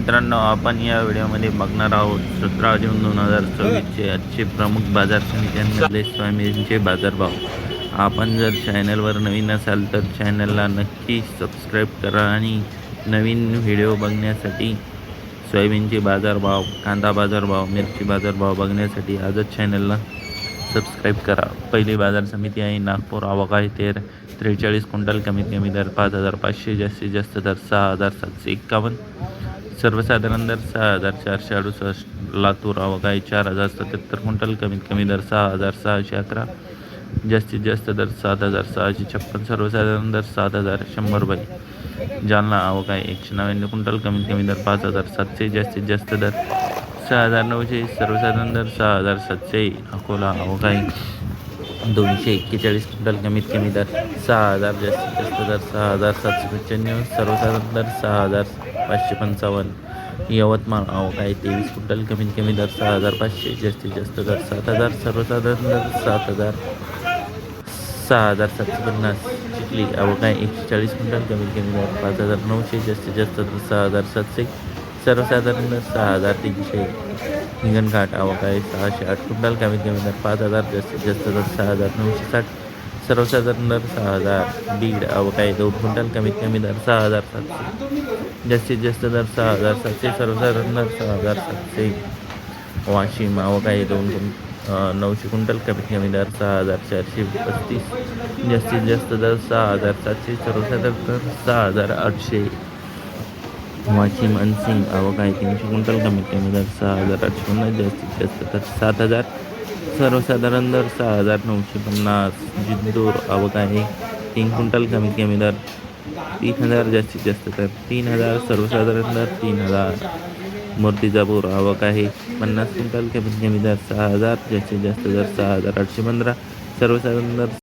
मित्रांनो, आपण या व्हिडिओमध्ये बघणार आहोत 17 जून 2024चे आजचे प्रमुख बाजार समित्यांमधले सोयाबीनचे बाजारभाव. आपण जर चॅनलवर नवीन असाल तर चॅनलला नक्की सबस्क्राईब करा आणि नवीन व्हिडिओ बघण्यासाठी सोयाबीनचे बाजारभाव, कांदा बाजारभाव, मिरची बाजारभाव बघण्यासाठी आजच चॅनलला सबस्क्राईब करा. पहिली बाजार समिती आहे नागपूर. आवक आहे 43 क्विंटल. कमीत कमी दर 5,500, जास्तीत जास्त दर 6,751, सर्वसाधारण दर 6,468. लातूर. आवक आहे 4,077 क्विंटल. कमीत कमी दर 6,611, जास्तीत जास्त दर 7,656, सर्वसाधारण दर 7,100 रुपये. जालना. आवक आहे 199 क्विंटल. कमीत कमी दर 5,700, जास्तीत जास्त दर 6,900, सर्वसाधारण दर 6,700. अकोला. आवक आहे 241 क्विंटल. कमीत कमी दर 6,000, जास्तीत जास्त दर 6,795, सर्वसाधारण दर 6,555. यवतमाळ. आवक आहे 23 क्विंटल. कमीत कमी दर 6,500, जास्तीत जास्त दर 7,000, सर्वसाधारण दर 6,750. चिखली. आवक आहे 140 क्विंटल. कमीत कमी दर 5,900, जास्तीत जास्त दर 6,700, सर्वसाधारण दर 6,300. हिंगणघाट. आवक आहे 608 क्विंटल. कमीत कमी दर 5,000, जास्तीत जास्त दर 6,960, सर्वसाधारण दर 6,000. बीड. आवक आहे 2 क्विंटल. कमीत कमी दर 6,700, जास्तीत जास्त दर 6,700, सर्वसाधारण दर 6,700. वाशिम. आवक आहे 900 क्विंटल. कमीत कमी दर 6,435, जास्तीत जास्त दर 6,700, सर्वसाधारण दर 6,800. वाशिम अनसिंग. आवक आहे 300 क्विंटल. कमीत कमी दर 6,850, जास्तीत जास्त दर 7,000, सर्वसाधारण दर 6,950. जिंतूर. आवक आहे 3 क्विंटल. कमीत कमी दर 3,000, जास्तीत जास्त दर 3,000, सर्वसाधारण दर 3,000. मूर्तिजापूर. आवक आहे 50 क्विंटल. कमीत कमी दर 6,000, जास्तीत जास्त दर 6,815, सर्वसाधारण दर